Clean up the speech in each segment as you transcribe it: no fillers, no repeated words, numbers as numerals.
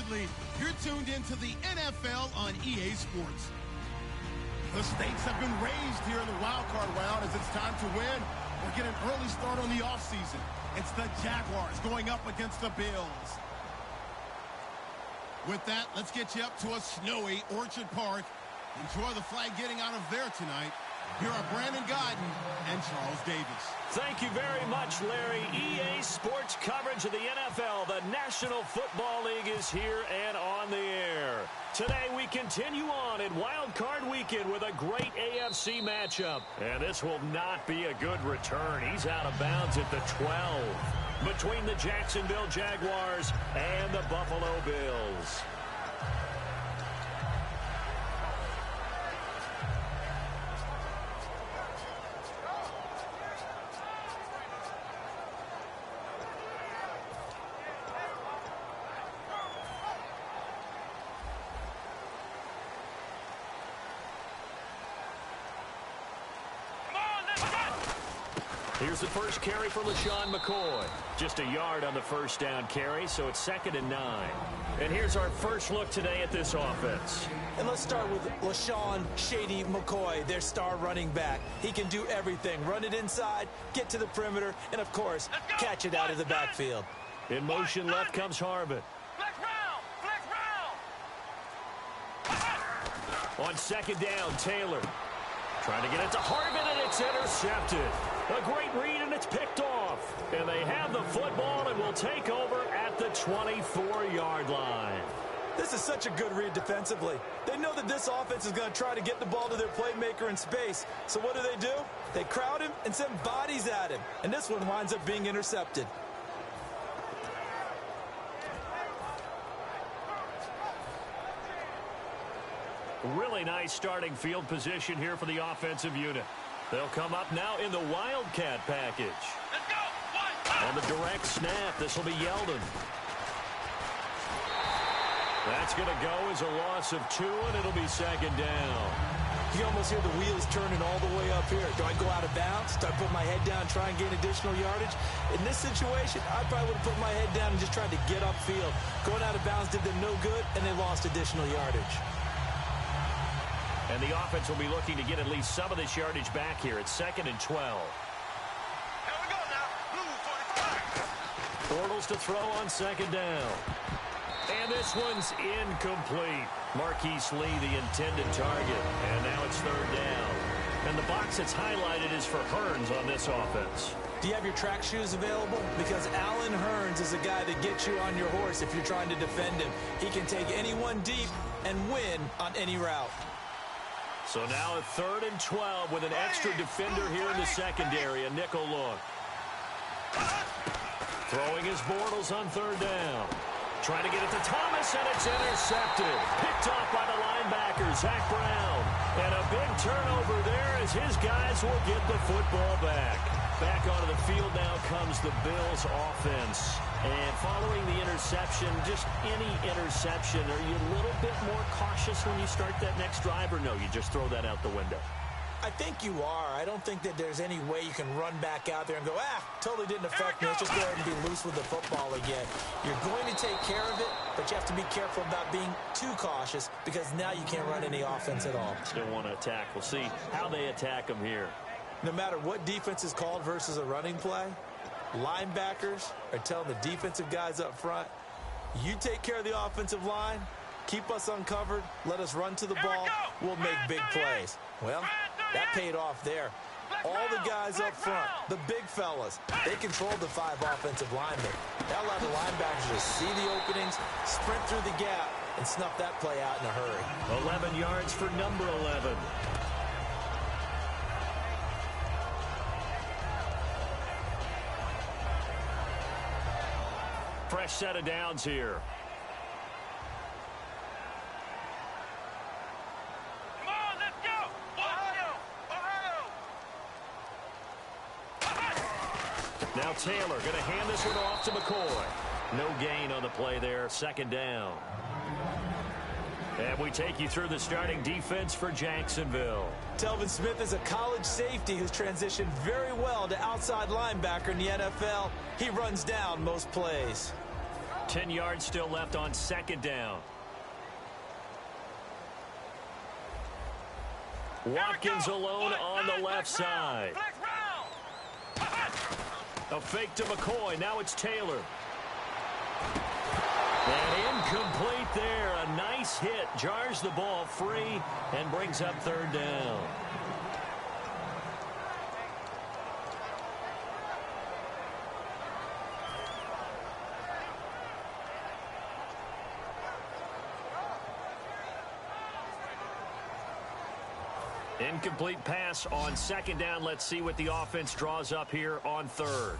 Bradley. You're tuned into the NFL on EA Sports. The stakes have been raised here in the wild card round as it's time to win or get an early start on the offseason. It's the Jaguars going up against the Bills. With that, let's get you up to a snowy Orchard Park. Enjoy the flag getting out of there tonight. Here are Brandon Godden and Charles Davis. Thank you very much, Larry. EA Sports coverage of the NFL. The National Football League is here and on the air. Today we continue on in Wild Card Weekend with a great AFC matchup. And this will not be a good return. He's out of bounds at the 12. Between the Jacksonville Jaguars and the Buffalo Bills. Here's the first carry for LaShawn McCoy. Just a yard on the first down carry, so it's 2nd and 9. And here's our first look today at this offense. And let's start with LaShawn Shady McCoy, their star running back. He can do everything. Run it inside, get to the perimeter, and, of course, catch it out of the backfield. In motion left comes Harvin. On 2nd down, Taylor. Trying to get it to Harvin, and it's intercepted. A great read, and it's picked off. And they have the football and will take over at the 24-yard line. This is such a good read defensively. They know that this offense is going to try to get the ball to their playmaker in space. So what do? They crowd him and send bodies at him. And this one winds up being intercepted. Really nice starting field position here for the offensive unit. They'll come up now in the Wildcat package. Let's go! On the direct snap, this will be Yeldon. That's going to go as a loss of 2, and it'll be 2nd down. You almost hear the wheels turning all the way up here. Do I go out of bounds? Do I put my head down and try and gain additional yardage? In this situation, I probably would have put my head down and just tried to get upfield. Going out of bounds did them no good, and they lost additional yardage. And the offense will be looking to get at least some of this yardage back here. It's 2nd and 12. Here we go now. Blue 45. Bortles to throw on 2nd down. And this one's incomplete. Marquise Lee, the intended target. And now it's 3rd down. And the box that's highlighted is for Hearns on this offense. Do you have your track shoes available? Because Allen Hearns is a guy that gets you on your horse if you're trying to defend him. He can take anyone deep and win on any route. So now a 3rd and 12 with an extra defender here in the secondary, a nickel look. Throwing his Bortles on 3rd down. Trying to get it to Thomas, and it's intercepted. Picked off by the linebacker, Zach Brown. And a big turnover there as his guys will get the football back. Back onto the field now comes the Bills offense. And following the interception, just any interception, are you a little bit more cautious when you start that next drive, or no, you just throw that out the window? I think you are. I don't think that there's any way you can run back out there and go, totally didn't affect me. Let's just go ahead and be loose with the football again. You're going to take care of it, but you have to be careful about being too cautious because now you can't run any offense at all. Still want to attack. We'll see how they attack them here. No matter what defense is called versus a running play, linebackers are telling the defensive guys up front, you take care of the offensive line, keep us uncovered, let us run to the ball, we'll make big plays. Well, that paid off there. All the guys up front, the big fellas, they controlled the 5 offensive linemen. That allowed the linebackers to see the openings, sprint through the gap, and snuff that play out in a hurry. 11 yards for number 11. Fresh set of downs here. Come on, let's go! Ohio! Now Taylor going to hand this one off to McCoy. No gain on the play there. 2nd down. And we take you through the starting defense for Jacksonville. Telvin Smith is a college safety who's transitioned very well to outside linebacker in the NFL. He runs down most plays. 10 yards still left on second down. Watkins alone on the left side. A fake to McCoy. Now it's Taylor. And incomplete there. A nice hit. Jars the ball free and brings up third down. Incomplete pass on second down. Let's see what the offense draws up here on third.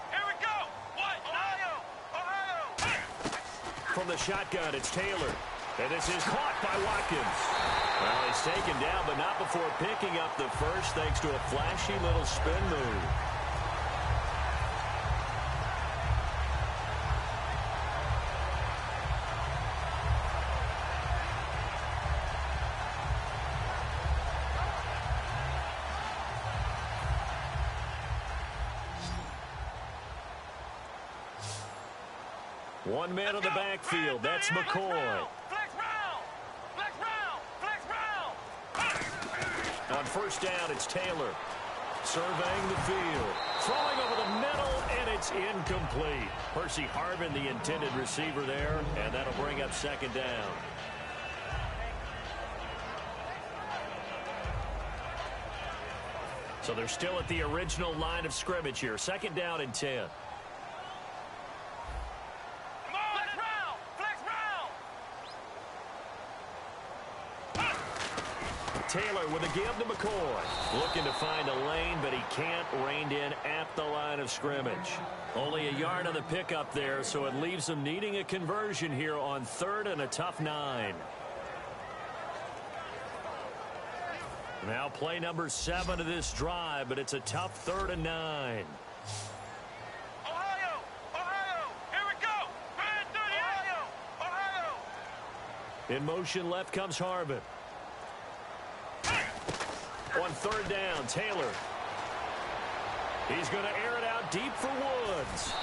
Here we go. What? Ohio. From the shotgun, it's Taylor. And this is caught by Watkins. Well, he's taken down, but not before picking up the first thanks to a flashy little spin move. One man on the backfield. That's McCoy. On first down, it's Taylor. Surveying the field. Throwing over the middle, and it's incomplete. Percy Harvin, the intended receiver there, and that'll bring up second down. So they're still at the original line of scrimmage here. Second down and 10. Taylor with a give to McCoy. Looking to find a lane, but he can't. Reined in at the line of scrimmage. Only a yard on the pickup there, so it leaves them needing a conversion here on third and a tough 9. Now play number 7 of this drive, but it's a tough 3rd and 9. Ohio! Here we go! Ohio! In motion left comes Harvin. On third down, Taylor. He's going to air it out deep for Woods.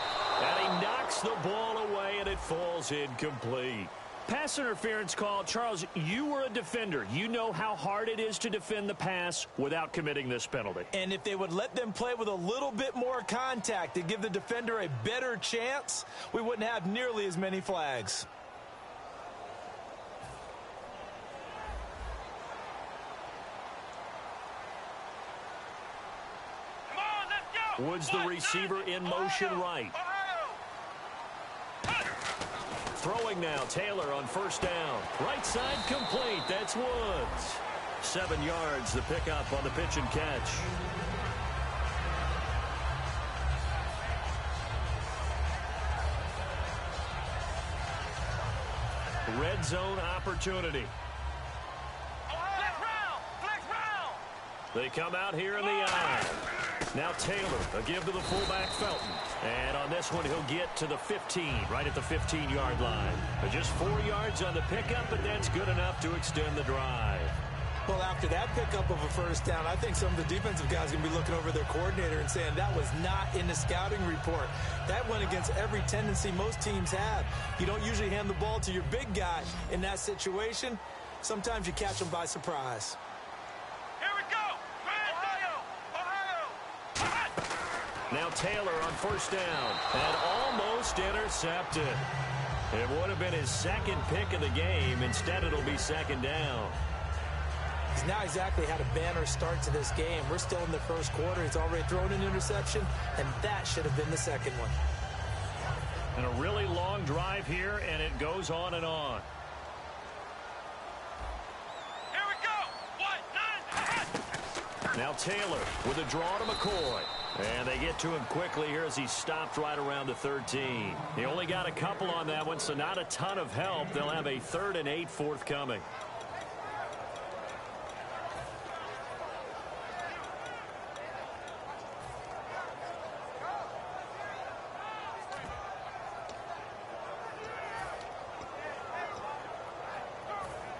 And he knocks the ball away, and it falls incomplete. Pass interference call. Charles, you were a defender. You know how hard it is to defend the pass without committing this penalty. And if they would let them play with a little bit more contact to give the defender a better chance, we wouldn't have nearly as many flags. Woods, the receiver, in motion right. Throwing now, Taylor on first down. Right side complete. That's Woods. 7 yards, the pickup on the pitch and catch. Red zone opportunity. They come out here in the eye. Now Taylor, a give to the fullback Felton. And on this one, he'll get to the 15, right at the 15-yard line. But just 4 yards on the pickup, but that's good enough to extend the drive. Well, after that pickup of a first down, I think some of the defensive guys are going to be looking over their coordinator and saying that was not in the scouting report. That went against every tendency most teams have. You don't usually hand the ball to your big guy in that situation. Sometimes you catch them by surprise. Now Taylor on first down and almost intercepted. It would have been his second pick of the game. Instead, it'll be second down. He's now exactly had a banner start to this game. We're still in the first quarter. He's already thrown an interception, and that should have been the second one. And a really long drive here, and it goes on and on. Here we go! 1, 9, now Taylor with a draw to McCoy. And they get to him quickly here as he stopped right around the 13. He only got a couple on that one, so not a ton of help. They'll have a 3rd and 8 forthcoming.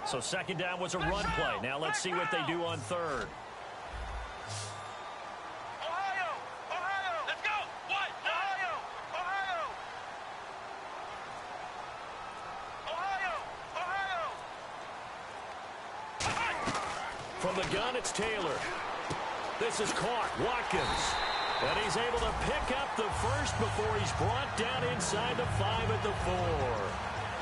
So second down was a run play. Now let's see what they do on third. From the gun, it's Taylor. This is caught. Watkins. And he's able to pick up the first before he's brought down inside the 5 at the 4.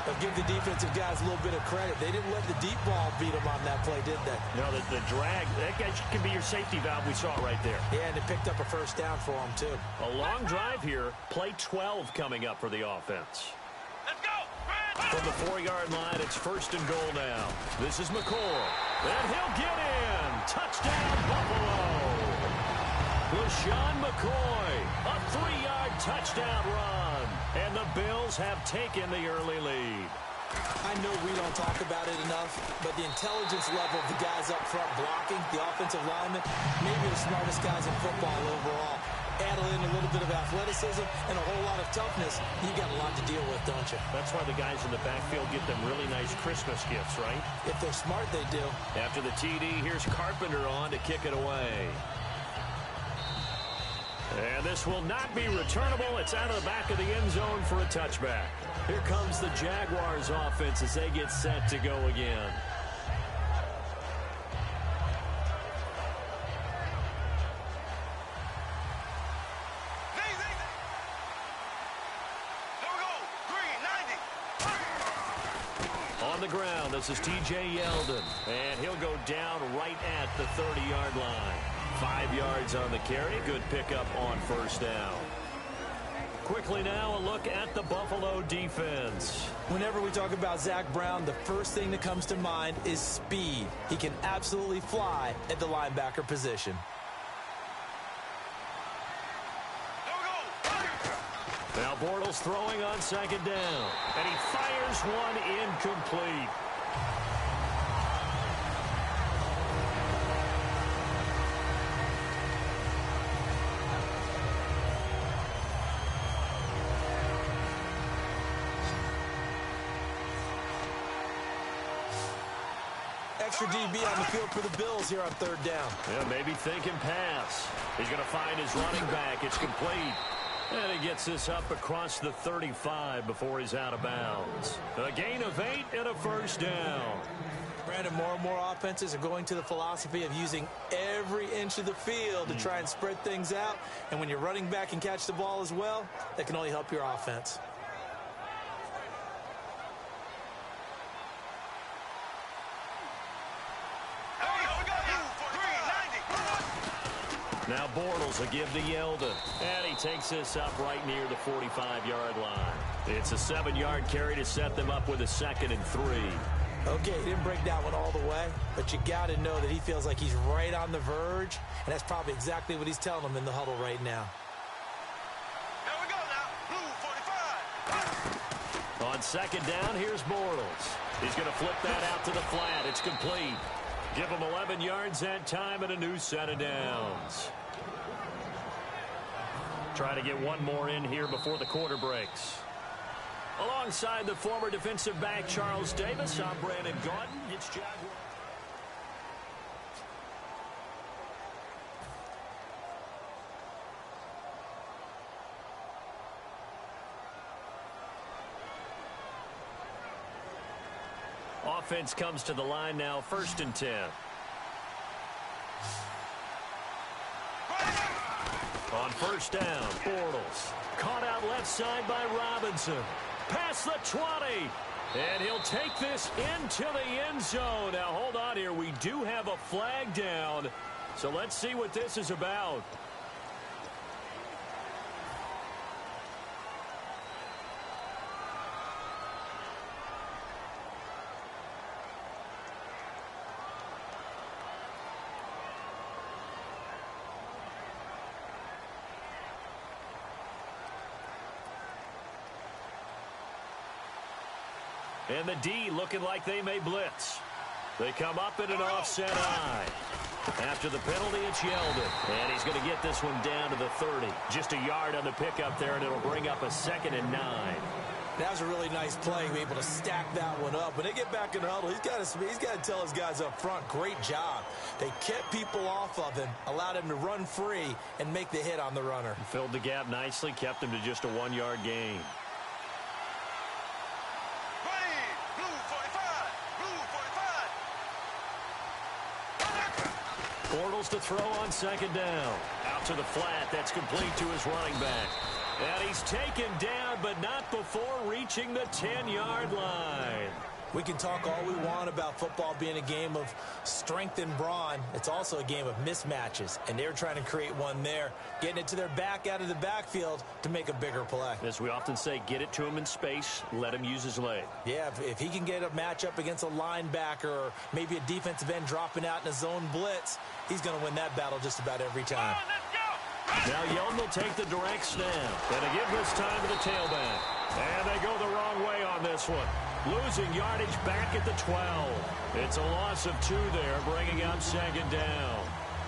They'll give the defensive guys a little bit of credit. They didn't let the deep ball beat them on that play, did they? No, the drag, that can be your safety valve. We saw it right there. Yeah, and it picked up a first down for them, too. A long drive here. Play 12 coming up for the offense. Let's go. From the 4-yard line, it's first and goal now. This is McCoy. And he'll get in. Touchdown, Buffalo. LaShawn McCoy, a 3-yard touchdown run. And the Bills have taken the early lead. I know we don't talk about it enough, but the intelligence level of the guys up front blocking, the offensive linemen, maybe the smartest guys in football overall. Add in a little bit of athleticism and a whole lot of toughness, you got a lot to deal with, don't you? That's why the guys in the backfield get them really nice Christmas gifts, right? If they're smart, they do. After the TD, here's Carpenter on to kick it away. And this will not be returnable. It's out of the back of the end zone for a touchback. Here comes the Jaguars offense as they get set to go again. On the ground, this is T.J. Yeldon. And he'll go down right at the 30-yard line. 5 yards on the carry. Good pickup on first down. Quickly now, a look at the Buffalo defense. Whenever we talk about Zach Brown, the first thing that comes to mind is speed. He can absolutely fly at the linebacker position. Now Bortles throwing on second down. And he fires one incomplete. Extra DB on the field for the Bills here on third down. Yeah, maybe thinking pass. He's going to find his running back. It's complete. And he gets this up across the 35 before he's out of bounds. A gain of 8 and a first down. Brandon, more and more offenses are going to the philosophy of using every inch of the field to try and spread things out. And when you're running back and catch the ball as well, that can only help your offense. Now Bortles will give to Yeldon. And he takes this up right near the 45-yard line. It's a 7-yard carry to set them up with a 2nd and 3. Okay, he didn't break that one all the way, but you got to know that he feels like he's right on the verge, and that's probably exactly what he's telling them in the huddle right now. Here we go now. Blue 45. On second down, here's Bortles. He's going to flip that out to the flat. It's complete. Give him 11 yards that time and a new set of downs. Try to get one more in here before the quarter breaks. Alongside the former defensive back Charles Davis, I'm Brandon Gaudin. It's Jaguar. Offense comes to the line now, 1st and 10. On first down, Bortles. Caught out left side by Robinson. Past the 20. And he'll take this into the end zone. Now, hold on here. We do have a flag down. So let's see what this is about. And the D looking like they may blitz. They come up in an offset eye. After the penalty, it's Yeldon. And he's going to get this one down to the 30. Just a yard on the pickup there, and it'll bring up a 2nd and 9. That was a really nice play, be able to stack that one up. When they get back in the huddle, he's got to tell his guys up front, great job. They kept people off of him, allowed him to run free, and make the hit on the runner. Filled the gap nicely, kept him to just a 1-yard gain. Bortles to throw on second down. Out to the flat. That's complete to his running back. And he's taken down, but not before reaching the 10-yard line. We can talk all we want about football being a game of strength and brawn. It's also a game of mismatches, and they're trying to create one there, getting it to their back out of the backfield to make a bigger play. As we often say, get it to him in space, let him use his leg. Yeah, if he can get a matchup against a linebacker or maybe a defensive end dropping out in a zone blitz, he's going to win that battle just about every time. Now Yeldon will take the direct snap. And to give this time to the tailback. And they go the wrong way on this one. Losing yardage back at the 12. It's a loss of 2 there, bringing up second down.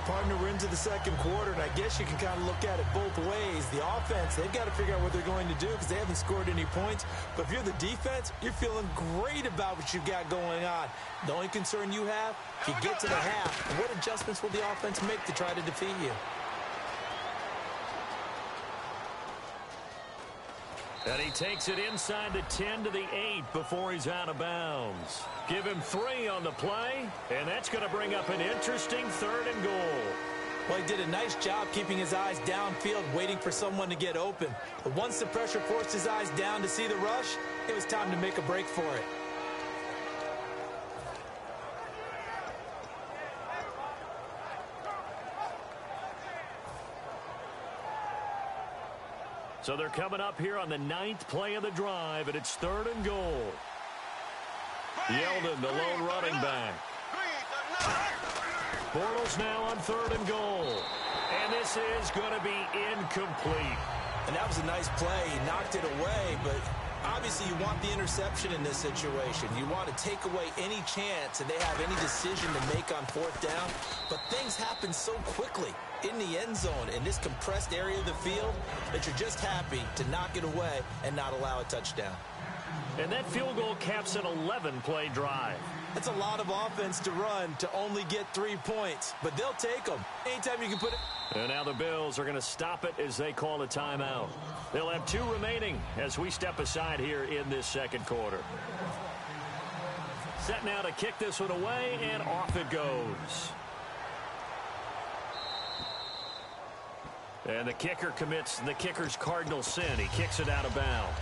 Partner, we're into the second quarter, and I guess you can kind of look at it both ways. The offense, they've got to figure out what they're going to do because they haven't scored any points. But if you're the defense, you're feeling great about what you've got going on. The only concern you have, if you get to the half, what adjustments will the offense make to try to defeat you? And he takes it inside the 10 to the 8 before he's out of bounds. Give him 3 on the play, and that's going to bring up an interesting 3rd and goal. Well, he did a nice job keeping his eyes downfield, waiting for someone to get open. But once the pressure forced his eyes down to see the rush, it was time to make a break for it. So they're coming up here on the 9th play of the drive, and it's 3rd and goal. Yeldon, the lone running back. Bortles now on 3rd and goal. And this is going to be incomplete. And that was a nice play. He knocked it away, but obviously you want the interception in this situation. You want to take away any chance that they have any decision to make on 4th down. But things happen so quickly in the end zone in this compressed area of the field that you're just happy to knock it away and not allow a touchdown. And that field goal caps an 11-play drive. That's a lot of offense to run to only get 3 points, but they'll take them. Anytime you can put it. And now the Bills are going to stop it as they call a timeout. They'll have 2 remaining as we step aside here in this second quarter. Set now to kick this one away, and off it goes. And the kicker commits the kicker's cardinal sin. He kicks it out of bounds.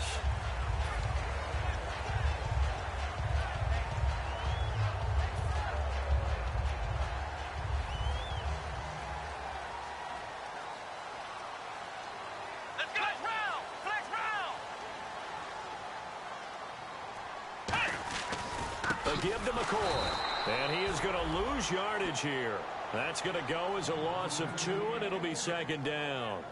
Give to McCoy. And he is going to lose yardage here. That's going to go as a loss of 2, and it'll be second down.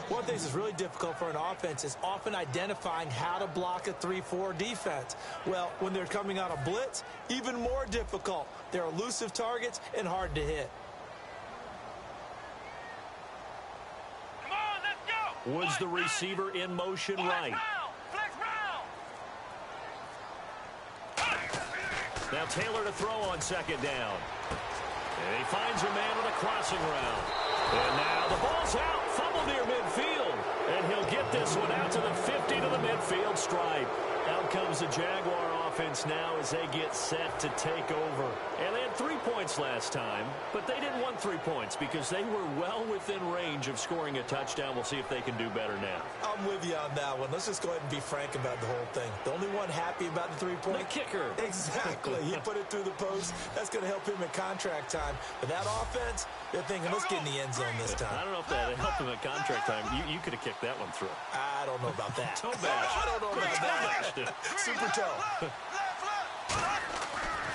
One thing that's really difficult for an offense is often identifying how to block a 3-4 defense. Well, when they're coming on a blitz, even more difficult. They're elusive targets and hard to hit. Come on, let's go. Was the receiver in motion right? Now Taylor to throw on second down. And he finds a man on a crossing route. And now the ball's out. Fumble near midfield. And he'll get this one out to the 50 to the midfield stripe. Out comes the Jaguar offense now as they get set to take over. And they had 3 points last time, but they didn't want 3 points because they were well within range of scoring a touchdown. We'll see if they can do better now. I'm with you on that one. Let's just go ahead and be frank about the whole thing. The only one happy about the 3-point. The kicker. Exactly. He put it through the post. That's going to help him in contract time. But that offense, they're thinking, let's get in the end zone this time. I don't know if that helped him at contract time. You could have kicked that one through. I don't know about that. Toe bash. I don't know about that. Super toe.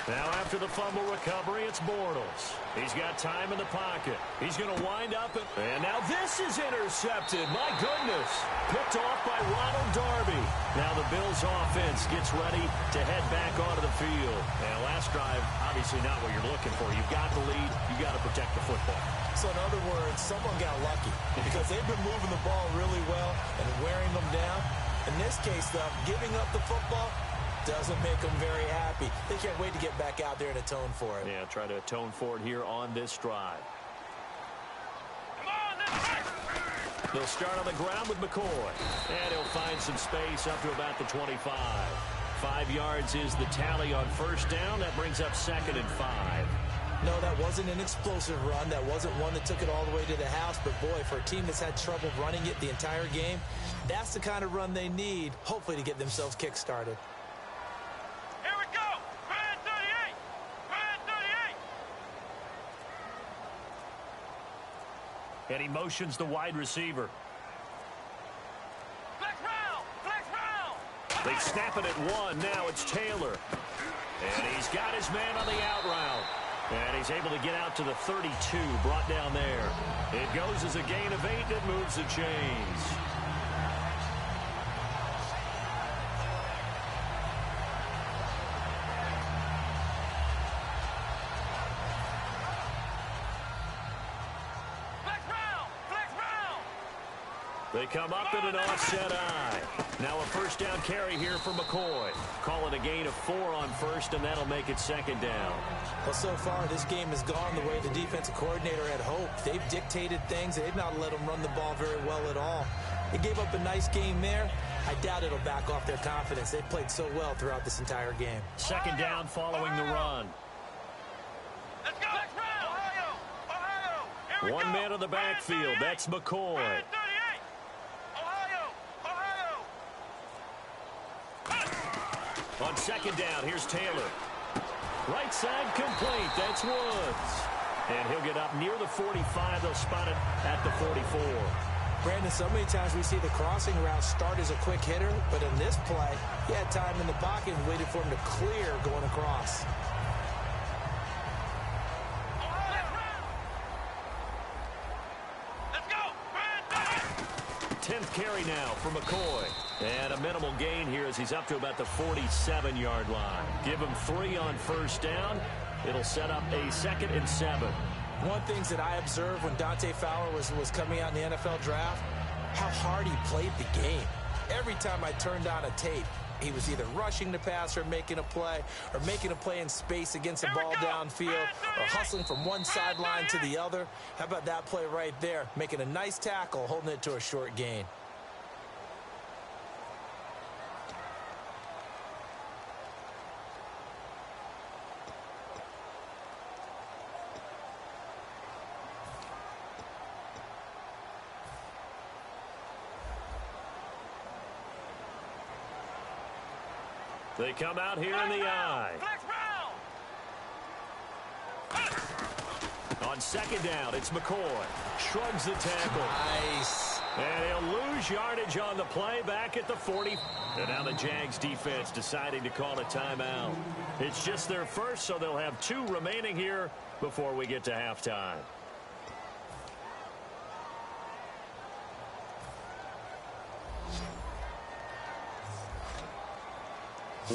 Now after the fumble recovery, it's Bortles. He's got time in the pocket. He's going to wind up. And now this is intercepted. My goodness. Picked off by Ronald Darby. Now the Bills offense gets ready to head back onto the field. And last drive, obviously not what you're looking for. You've got the lead. You've got to protect the football. So in other words, someone got lucky because they've been moving the ball really well and wearing them down. In this case, though, giving up the football doesn't make them very happy. They can't wait to get back out there and atone for it. Yeah, try to atone for it here on this drive. They'll start on the ground with McCoy. And he'll find some space up to about the 25. 5 yards is the tally on first down. That brings up 2nd and 5. No, that wasn't an explosive run. That wasn't one that took it all the way to the house. But, boy, for a team that's had trouble running it the entire game, that's the kind of run they need, hopefully, to get themselves kick-started. Here we go. Grand 38. Grand 38. And he motions the wide receiver. Flex round. Flex round. They snap it at one. Now it's Taylor. And he's got his man on the out route. And he's able to get out to the 32, brought down there. It goes as a gain of 8, and it moves the chains. Flex round. Flex round. They come up in an offset eye. Now a first down carry here for McCoy. Call it a gain of 4 on first, and that'll make it second down. Well, so far, this game has gone the way the defensive coordinator had hoped. They've dictated things. They've not let them run the ball very well at all. They gave up a nice game there. I doubt it'll back off their confidence. They've played so well throughout this entire game. Second down following the run. Let's go. Flex round. Ohio. Ohio. Here we One go. man on the backfield. That's McCoy. Grand 38. Ohio. Ohio. On second down, here's Taylor. Right side complete. That's Woods. And he'll get up near the 45. They'll spot it at the 44. Brandon, so many times we see the crossing route start as a quick hitter, but in this play, he had time in the pocket and waited for him to clear going across. Let's go. Grand 10th carry now for McCoy. And a minimal gain here as he's up to about the 47-yard line. Give him 3 on first down. It'll set up a 2nd and 7. One of the things that I observed when Dante Fowler was coming out in the NFL draft, how hard he played the game. Every time I turned on a tape, he was either rushing the passer, making a play, or making a play in space against the ball downfield, or hustling from one sideline to the other. How about that play right there? Making a nice tackle, holding it to a short gain. They come out here in the eye. Flex round. On second down, it's McCoy. Shrugs the tackle. Nice. And he'll lose yardage on the play back at the 40. And now the Jags defense deciding to call a timeout. It's just their first, so they'll have 2 remaining here before we get to halftime.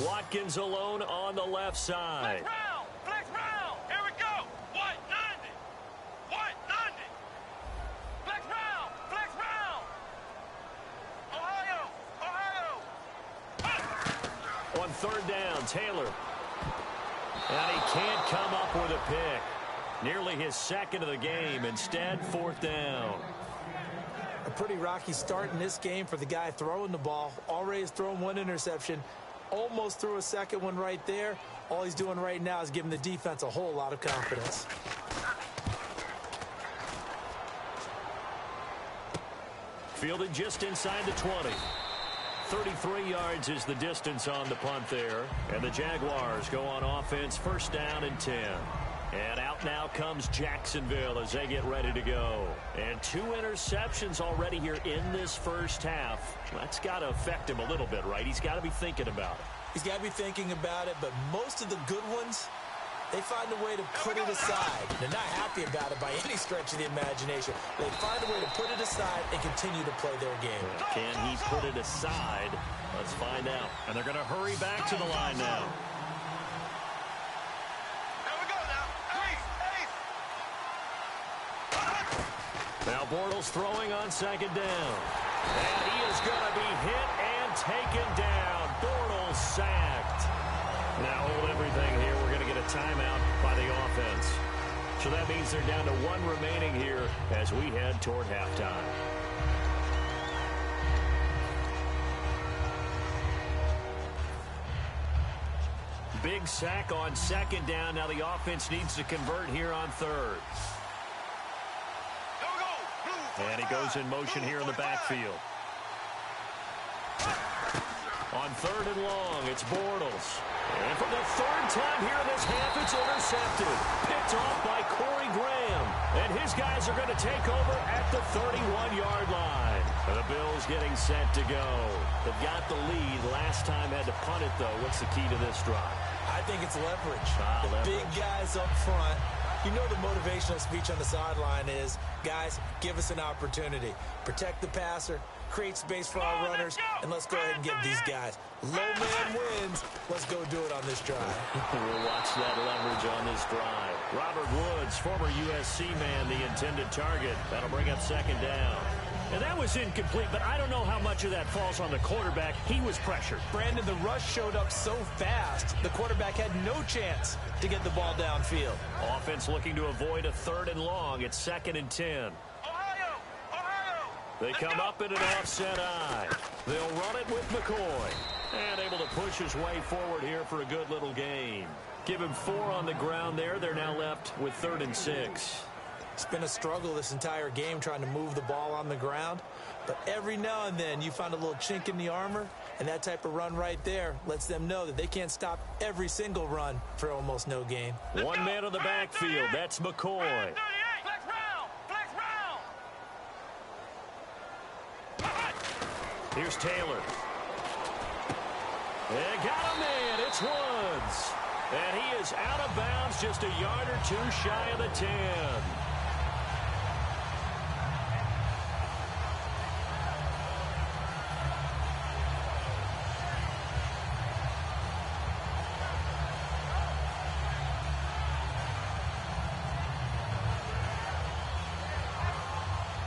Watkins alone on the left side. Flex round. Flex round. Here we go. White 90. White 90. Flex round. Flex round. Ohio. Ohio. On third down, Taylor. And he can't come up with a pick. Nearly his 2nd of the game. Instead, 4th down. A pretty rocky start in this game for the guy throwing the ball. Already has thrown 1 interception. Almost threw a 2nd one right there. All he's doing right now is giving the defense a whole lot of confidence. Fielded just inside the 20. 33 yards is the distance on the punt there. And the Jaguars go on offense, first down and 10. And out now comes Jacksonville as they get ready to go. And 2 interceptions already here in this first half. That's got to affect him a little bit, right? He's got to be thinking about it. He's got to be thinking about it, but most of the good ones, they find a way to put it aside. They're not happy about it by any stretch of the imagination. They find a way to put it aside and continue to play their game. Can he put it aside? Let's find out. And they're going to hurry back to the line now. Now Bortles throwing on second down. And he is going to be hit and taken down. Bortles sacked. Now hold everything here. We're going to get a timeout by the offense. So that means they're down to 1 remaining here as we head toward halftime. big sack on second down. Now the offense needs to convert here on third. And he goes in motion here in the backfield. On third and long, it's Bortles. And for the third time here in this half, it's intercepted. Picked off by Corey Graham. And his guys are going to take over at the 31-yard line. The Bills getting set to go. They've got the lead. Last time had to punt it, though. What's the key to this drive? I think it's leverage. Leverage. Big guys up front. You know the motivational speech on the sideline is, guys, give us an opportunity. Protect the passer, create space for our runners, and let's go ahead and get these guys. Low man wins. Let's go do it on this drive. We'll watch that leverage on this drive. Robert Woods, former USC man, the intended target. That'll bring up second down. And that was incomplete, but I don't know how much of that falls on the quarterback. He was pressured. Brandon, the rush showed up so fast, the quarterback had no chance to get the ball downfield. Offense looking to avoid a third and long. It's 2nd and 10. Ohio! They come up in an offset eye. They'll run it with McCoy. And able to push his way forward here for a good little gain. Give him 4 on the ground there. They're now left with 3rd and 6. It's been a struggle this entire game trying to move the ball on the ground. But every now and then you find a little chink in the armor, and that type of run right there lets them know that they can't stop every single run for almost no gain. One man on the backfield. That's McCoy. Flex round! Flex round! Here's Taylor. They got a man. It's Woods. And he is out of bounds just a yard or two shy of the 10.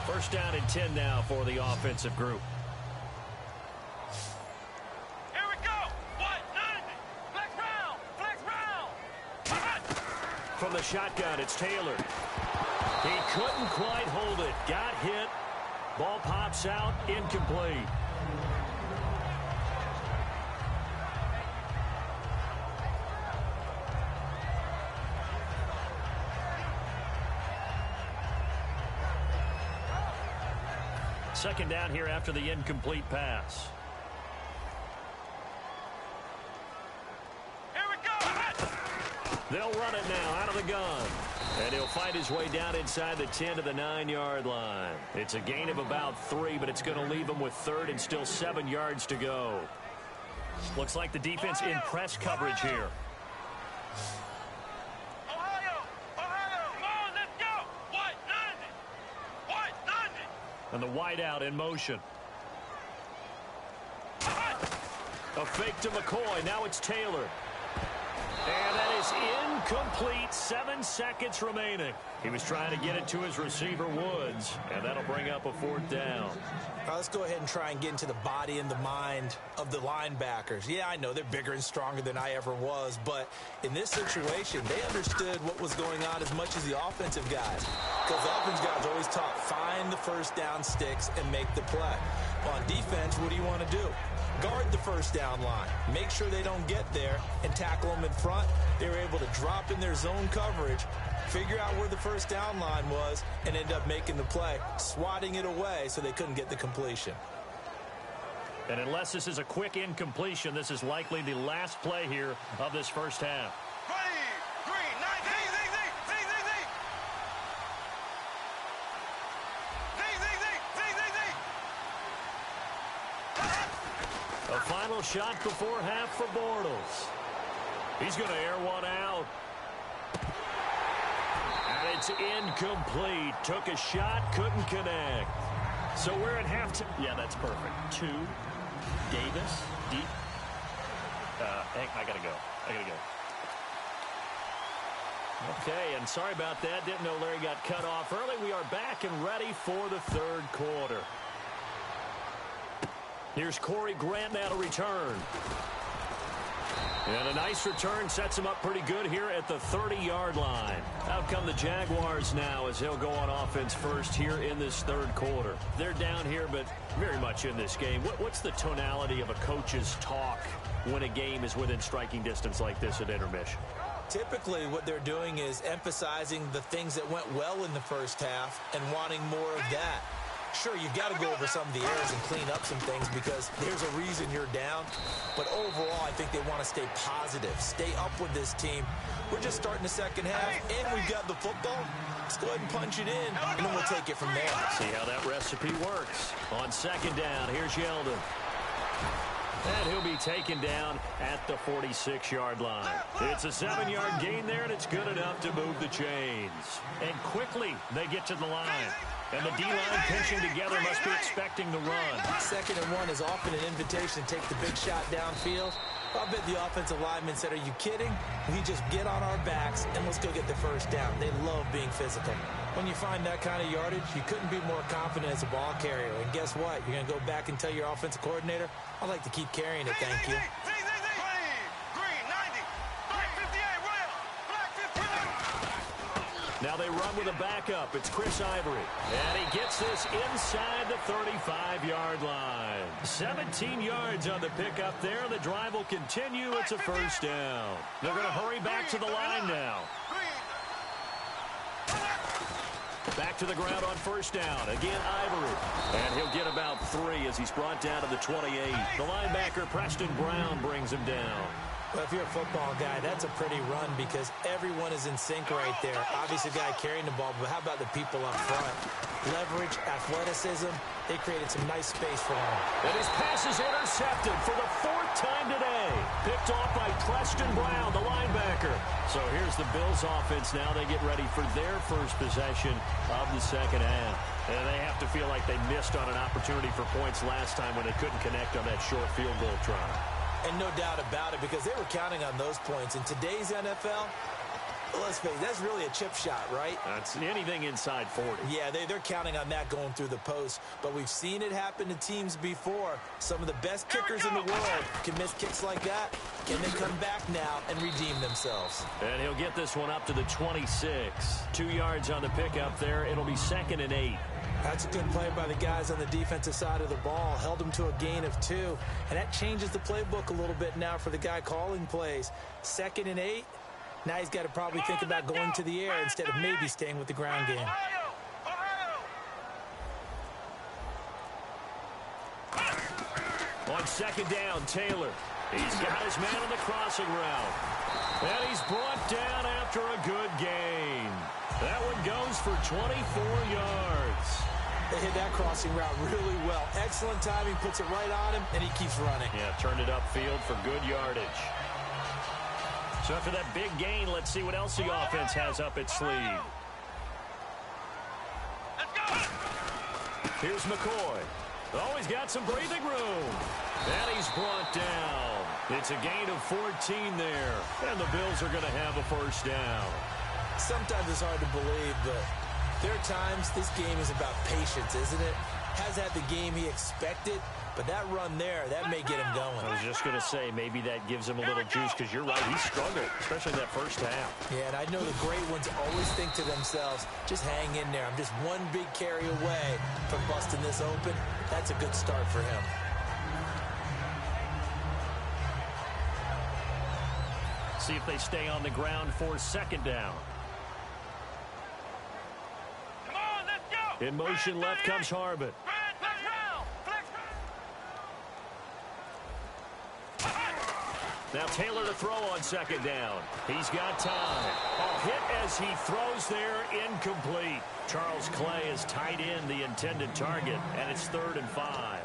First down and 10 now for the offensive group. Here we go! 190! Flex round! Flex round! From the shotgun, it's Taylor. He couldn't quite hold it. Got hit. Ball pops out. Incomplete. Second down here after the incomplete pass. Here we go! They'll run it now out of the gun. And he'll fight his way down inside the 10 to the 9-yard line. It's a gain of about 3, but it's going to leave him with 3rd and still 7 yards to go. Looks like the defense in press coverage here. Ohio! Ohio! Come on, let's go! 190! 190! And the wideout in motion. A fake to McCoy. Now it's Taylor. And that is incomplete. 7 seconds remaining. He was trying to get it to his receiver, Woods, and that'll bring up a 4th down. All right, let's go ahead and try and get into the body and the mind of the linebackers. Yeah, I know they're bigger and stronger than I ever was, but in this situation, they understood what was going on as much as the offensive guys. Because the offensive guys always taught, find the first down sticks and make the play. On defense, what do you want to do? Guard the first down line. Make sure they don't get there and tackle them in front. They were able to drop in their zone coverage, figure out where the first down line was, and end up making the play, swatting it away so they couldn't get the completion. And unless this is a quick incompletion, this is likely the last play here of this first half. A final shot before half for Bortles. He's going to air one out. And it's incomplete. Took a shot, couldn't connect. So we're at halftime. Yeah, that's perfect. 2. Davis. Deep. I got to go. Okay, and sorry about that. Didn't know Larry got cut off early. We are back and ready for the third quarter. Here's Corey Grant now to return. And a nice return sets him up pretty good here at the 30-yard line. Out come the Jaguars now as they'll go on offense first here in this third quarter. They're down here, but very much in this game. What's the tonality of a coach's talk when a game is within striking distance like this at intermission? Typically, what they're doing is emphasizing the things that went well in the first half and wanting more of that. Sure, you've got to go over some of the errors and clean up some things because there's a reason you're down. But overall, I think they want to stay positive, stay up with this team. We're just starting the second half, and we've got the football. Let's go ahead and punch it in, and then we'll take it from there. See how that recipe works. On second down, here's Yeldon. And he'll be taken down at the 46-yard line. It's a 7-yard gain there, and it's good enough to move the chains. And quickly, they get to the line. And the D-line pinching together must be expecting the run. 2nd and 1 is often an invitation to take the big shot downfield. I'll bet the offensive lineman said, are you kidding? We just get on our backs and let's go get the first down. They love being physical. When you find that kind of yardage, you couldn't be more confident as a ball carrier. And guess what? You're going to go back and tell your offensive coordinator, I'd like to keep carrying it, thank you. Now they run with a backup. It's Chris Ivory. And he gets this inside the 35-yard line. 17 yards on the pickup there. The drive will continue. It's a first down. They're going to hurry back to the line now. Back to the ground on first down. Again, Ivory. And he'll get about 3 as he's brought down to the 28. The linebacker, Preston Brown, brings him down. Well, if you're a football guy, that's a pretty run because everyone is in sync right there. Obviously, the guy carrying the ball, but how about the people up front? Leverage, athleticism, they created some nice space for him. And his pass is intercepted for the 4th time today. Picked off by Preston Brown, the linebacker. So here's the Bills offense now. They get ready for their first possession of the second half. And they have to feel like they missed on an opportunity for points last time when they couldn't connect on that short field goal try. And no doubt about it, because they were counting on those points. In today's NFL, let's face it, that's really a chip shot, right? That's anything inside 40. Yeah, they're counting on that going through the post. But we've seen it happen to teams before. Some of the best kickers in the world can miss kicks like that, and then come back now and redeem themselves. And he'll get this one up to the 26. 2 yards on the pickup there. It'll be 2nd and 8. That's a good play by the guys on the defensive side of the ball. Held them to a gain of 2. And that changes the playbook a little bit now for the guy calling plays. 2nd and 8. Now he's got to probably think about going to the air instead of maybe staying with the ground game. On second down, Taylor. He's got his man on the crossing route. And he's brought down after a good gain. That one goes for 24 yards. They hit that crossing route really well. Excellent timing, puts it right on him, and he keeps running. Yeah, turned it upfield for good yardage. So after that big gain, let's see what else the offense has up its sleeve. Let's go. Here's McCoy. Oh, he's got some breathing room. And he's brought down. It's a gain of 14 there. And the Bills are going to have a first down. Sometimes it's hard to believe, but there are times this game is about patience, isn't it? Has had the game he expected, but that run there, that may get him going. I was just going to say, maybe that gives him a little juice, because you're right, he struggled, especially in that first half. Yeah, and I know the great ones always think to themselves, just hang in there. I'm just one big carry away from busting this open. That's a good start for him. See if they stay on the ground for second down. Come on, let's go. In motion left comes Harbin. Now Taylor to throw on second down. He's got time. A hit as he throws there, incomplete. Charles Clay has tied in the intended target, and it's 3rd and 5.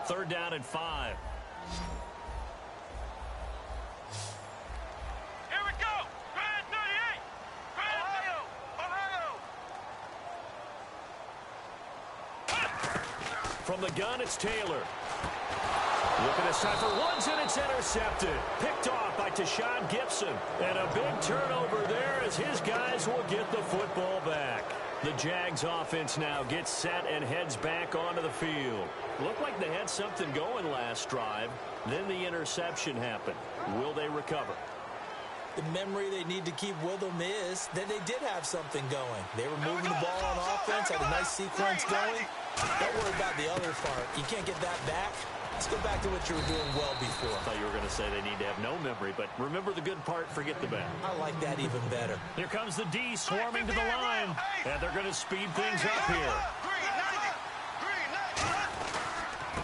Third down and 5. Here we go. Grand 38. Grand Ohio. From the gun, it's Taylor. Looking aside for ones, and it's intercepted. Picked off by Tashawn Gibson. And a big turnover there as his guys will get the football back. The Jags offense now gets set and heads back onto the field. Looked like they had something going last drive. Then the interception happened. Will they recover? The memory they need to keep with them is that they did have something going. They were moving the ball on offense, had a nice sequence going. Don't worry about the other part. You can't get that back. Let's go back to what you were doing well before. I thought you were going to say they need to have no memory, but remember the good part, forget the bad. I like that even better. Here comes the D swarming to the line, and they're going to speed things up here.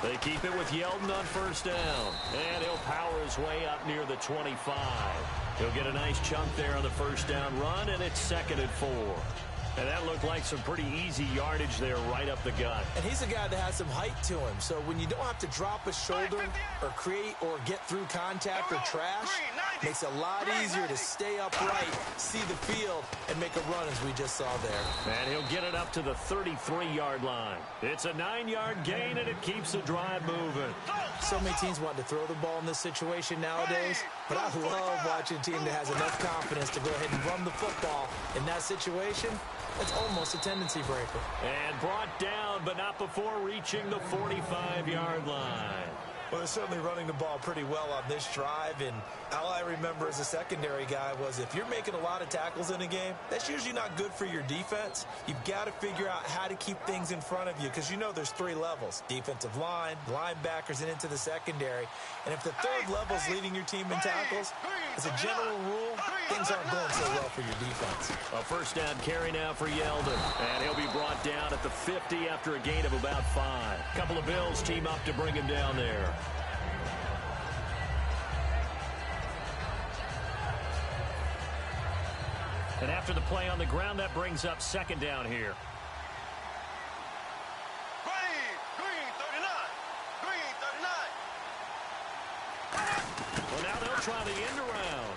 They keep it with Yeldon on first down, and he'll power his way up near the 25. He'll get a nice chunk there on the first down run, and it's 2nd and 4. And that looked like some pretty easy yardage there right up the gut. And he's a guy that has some height to him. So when you don't have to drop a shoulder or create or get through contact or trash, makes it a lot easier to stay upright, see the field, and make a run as we just saw there. And he'll get it up to the 33-yard line. It's a 9-yard gain, and it keeps the drive moving. So many teams want to throw the ball in this situation nowadays, but I love watching a team that has enough confidence to go ahead and run the football in that situation. It's almost a tendency breaker. And brought down, but not before reaching the 45-yard line. Well, they're certainly running the ball pretty well on this drive, and all I remember as a secondary guy was if you're making a lot of tackles in a game, that's usually not good for your defense. You've got to figure out how to keep things in front of you because you know there's 3 levels, defensive line, linebackers, and into the secondary. And if the 3rd level is leading your team in tackles, as a general rule, things aren't going so well for your defense. A first down carry now for Yeldon, and he'll be brought down at the 50 after a gain of about 5. A couple of Bills team up to bring him down there. And after the play on the ground, that brings up 2nd down here. Well, now they'll try the end around.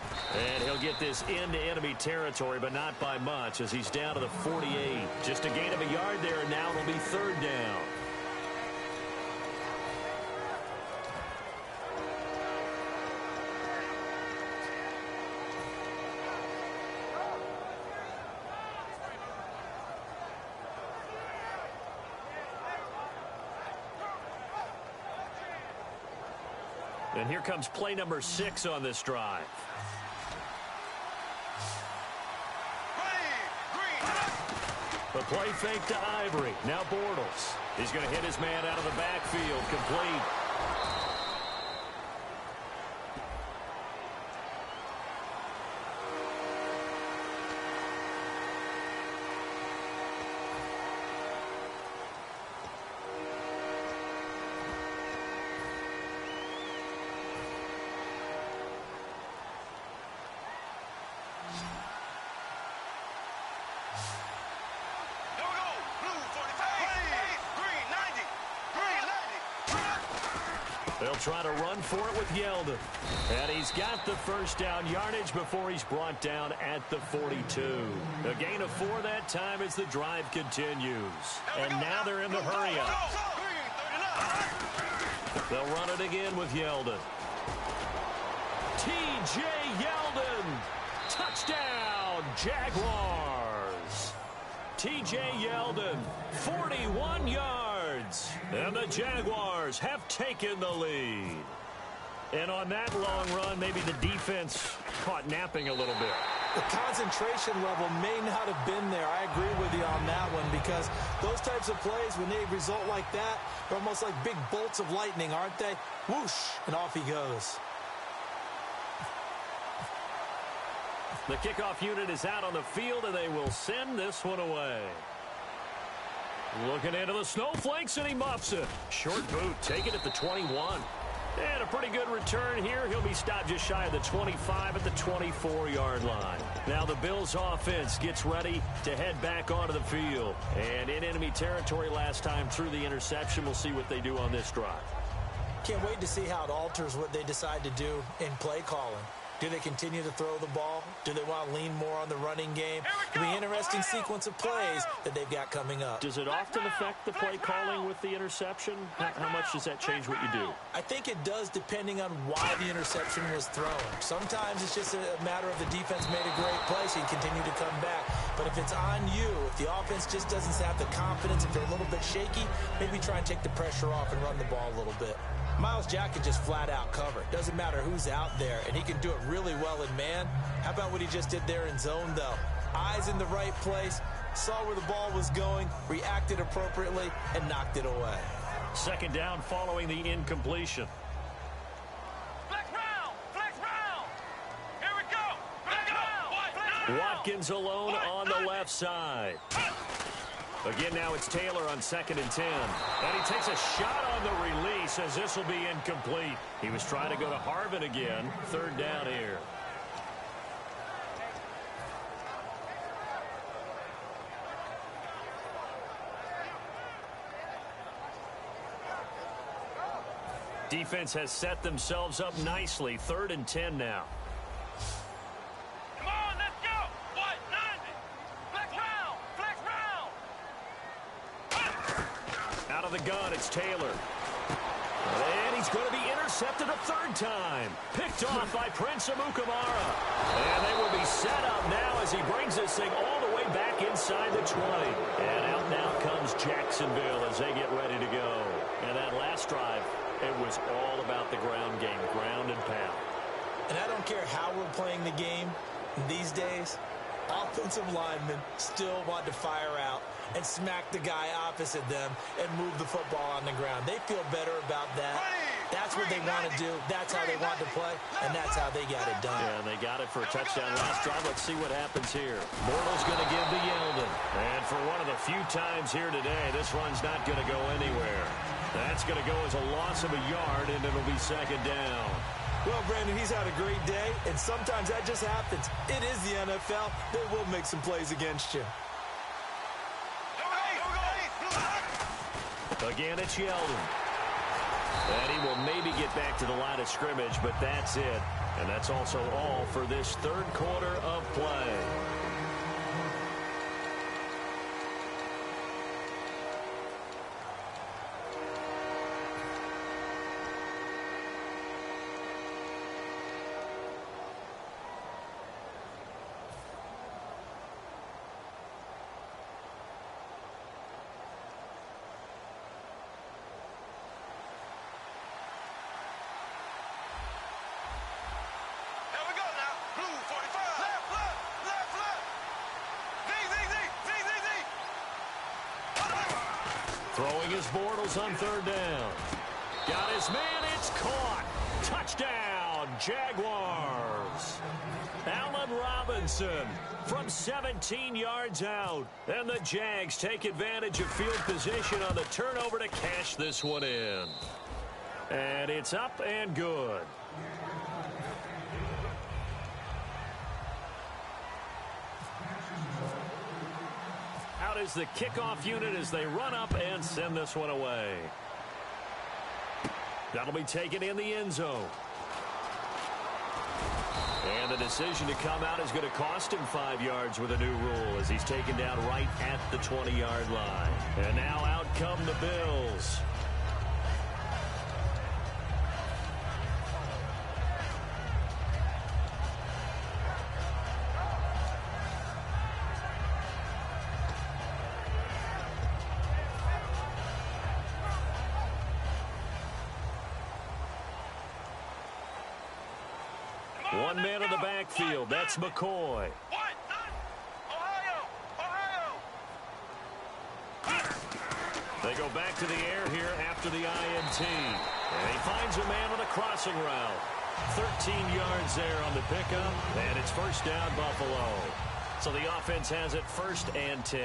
And he'll get this into enemy territory, but not by much as he's down to the 48. Just a gain of a yard there, and now it'll be 3rd down. And here comes play number 6 on this drive. The play fake to Ivory. Now Bortles. He's going to hit his man out of the backfield. Complete. They'll try to run for it with Yeldon. And he's got the first down yardage before he's brought down at the 42. A gain of 4 that time as the drive continues. And now they're in the hurry-up. They'll run it again with Yeldon. T.J. Yeldon. Touchdown, Jaguars. T.J. Yeldon, 41 yards. And the Jaguars have taken the lead. And on that long run, maybe the defense caught napping a little bit. The concentration level may not have been there. I agree with you on that one because those types of plays, when they result like that, they're almost like big bolts of lightning, aren't they? Whoosh, and off he goes. The kickoff unit is out on the field, and they will send this one away. Looking into the snowflakes, and he muffs it. Short boot, taken at the 21. And a pretty good return here. He'll be stopped just shy of the 25 at the 24-yard line. Now the Bills offense gets ready to head back onto the field. And in enemy territory last time through the interception. We'll see what they do on this drive. Can't wait to see how it alters what they decide to do in play calling. Do they continue to throw the ball? Do they want to lean more on the running game? It'll be an interesting sequence of plays that they've got coming up. Does it often affect the play calling with the interception? How much does that change what you do? I think it does depending on why the interception was thrown. Sometimes it's just a matter of the defense made a great play, so you continue to come back. But if it's on you, if the offense just doesn't have the confidence, if they're a little bit shaky, maybe try and take the pressure off and run the ball a little bit. Myles Jack can just flat out cover. Doesn't matter who's out there, and he can do it really well in man. How about what he just did there in zone, though? Eyes in the right place, saw where the ball was going, reacted appropriately, and knocked it away. Second down following the incompletion. Flex round! Flex round! Here we go! Flex round! Watkins alone on the left side. Again, now it's Taylor on 2nd and 10. And he takes a shot on the release as this will be incomplete. He was trying to go to Harvin again. 3rd down here. Defense has set themselves up nicely. 3rd and 10 now. Come on, let's go! What? 90! Flex round! Flex round! Out of the gun, it's Taylor. And he's going to be intercepted a 3rd time. Picked off by Prince Amukamara. And they will be set up now as he brings this thing all the way back inside the 20. And out now comes Jacksonville as they get ready to go. And that last drive, it was all about the ground game, ground and pound. And I don't care how we're playing the game these days, offensive linemen still want to fire out and smack the guy opposite them and move the football on the ground. They feel better about that. That's what they want to do. That's how they want to play, and that's how they got it done. Yeah, and they got it for a touchdown last drive. Let's see what happens here. Bortles going to give to Yeldon. And for one of the few times here today, this run's not going to go anywhere. That's going to go as a loss of a yard, and it'll be 2nd down. Well, Brandon, he's had a great day, and sometimes that just happens. It is the NFL. They will make some plays against you. Again, it's Yeldon. And he will maybe get back to the line of scrimmage, but that's it. And that's also all for this 3rd quarter of play. Throwing his Bortles on 3rd down. Got his man, it's caught. Touchdown, Jaguars. Allen Robinson from 17 yards out. And the Jags take advantage of field position on the turnover to cash this one in. And it's up and good. Out is the kickoff unit as they run up and send this one away. That'll be taken in the end zone. And the decision to come out is going to cost him 5 yards with a new rule as he's taken down right at the 20-yard line. And now out come the Bills. One man in the backfield. That's McCoy. They go back to the air here after the INT. And he finds a man on a crossing route. 13 yards there on the pickup. And it's 1st down, Buffalo. So the offense has it 1st and 10.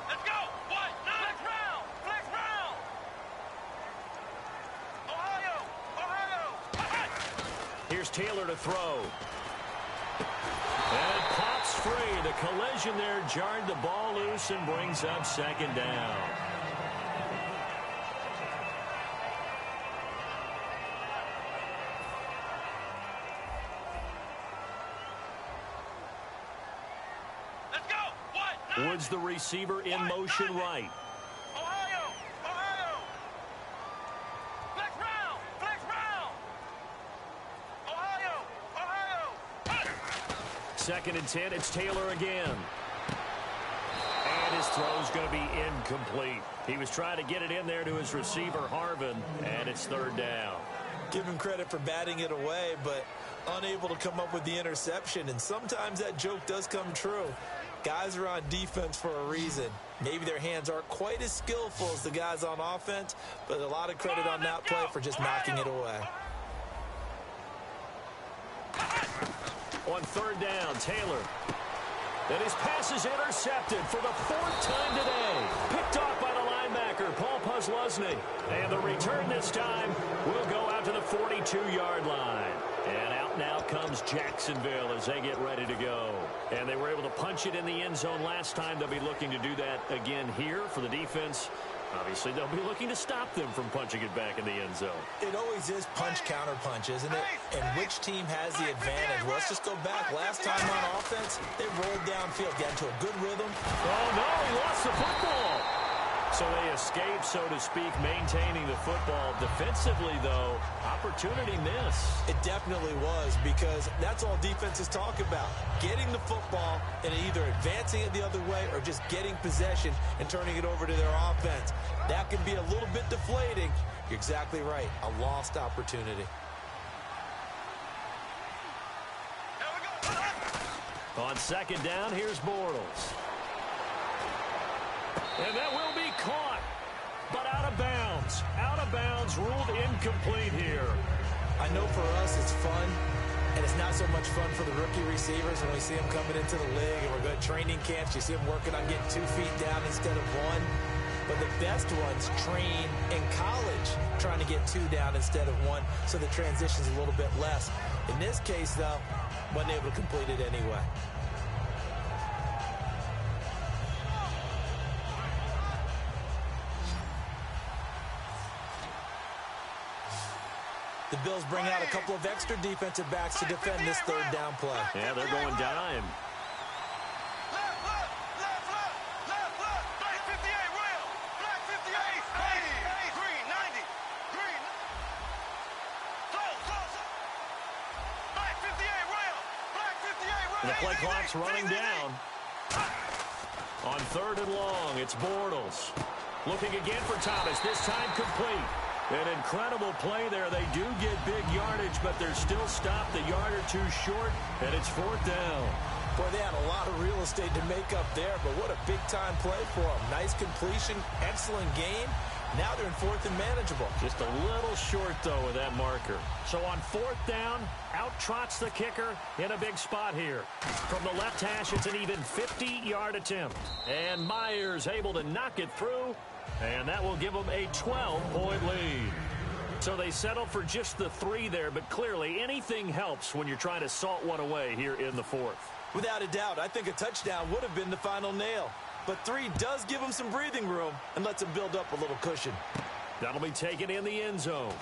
Let's go! What? Flex round! Flex round! Ohio! Here's Taylor to throw. And it pops free. The collision there jarred the ball loose and brings up 2nd down. Let's go! What? Woods the receiver in motion right. Ohio! Ohio! Flex round! Flex round! Ohio! Ohio! 2nd and 10. It's Taylor again. And his throw's going to be incomplete. He was trying to get it in there to his receiver, Harvin, and it's 3rd down. Give him credit for batting it away, but unable to come up with the interception. And sometimes that joke does come true. Guys are on defense for a reason. Maybe their hands aren't quite as skillful as the guys on offense, but a lot of credit on that play for just knocking it away. On 3rd down, Taylor. And his pass is intercepted for the 4th time today. Picked off by the linebacker, Paul Pusluzny. And the return this time will go out to the 42-yard line. And out now comes Jacksonville as they get ready to go. And they were able to punch it in the end zone last time. They'll be looking to do that again here for the defense. Obviously, they'll be looking to stop them from punching it back in the end zone. It always is punch-counter-punch, isn't it? And which team has the advantage? Well, let's just go back. Last time on offense, they rolled downfield, got into a good rhythm. Oh, no, he lost the football. So they escape, so to speak, maintaining the football. Defensively, though, opportunity miss. It definitely was, because that's all defenses talk about. Getting the football and either advancing it the other way or just getting possession and turning it over to their offense. That can be a little bit deflating. You're exactly right. A lost opportunity. On 2nd down, here's Bortles. And that will be caught, but out of bounds. Out of bounds, ruled incomplete here. I know for us it's fun, and it's not so much fun for the rookie receivers when we see them coming into the league and we're going to training camps. You see them working on getting 2 feet down instead of 1. But the best ones train in college trying to get 2 down instead of 1, so the transition's a little bit less. In this case, though, wasn't able to complete it anyway. The Bills bring out a couple of extra defensive backs to defend this 3rd down play. Yeah, they're going dime. Black 58, Will. Black 58, green 90, green. Close. Black 58, Will. Black 58, Will. The play clock's running down. On 3rd and long, it's Bortles. Looking again for Thomas, this time complete. An incredible play there. They do get big yardage, but they're still stopped a yard or 2 short, and it's 4th down. Boy, they had a lot of real estate to make up there, but what a big-time play for them. Nice completion, excellent game. Now they're in 4th and manageable. Just a little short, though, with that marker. So on 4th down, out trots the kicker in a big spot here. From the left hash, it's an even 50-yard attempt. And Myers able to knock it through. And that will give them a 12-point lead. So they settle for just the 3 there, but clearly anything helps when you're trying to salt one away here in the 4th. Without a doubt, I think a touchdown would have been the final nail. But 3 does give them some breathing room and lets them build up a little cushion. That'll be taken in the end zone.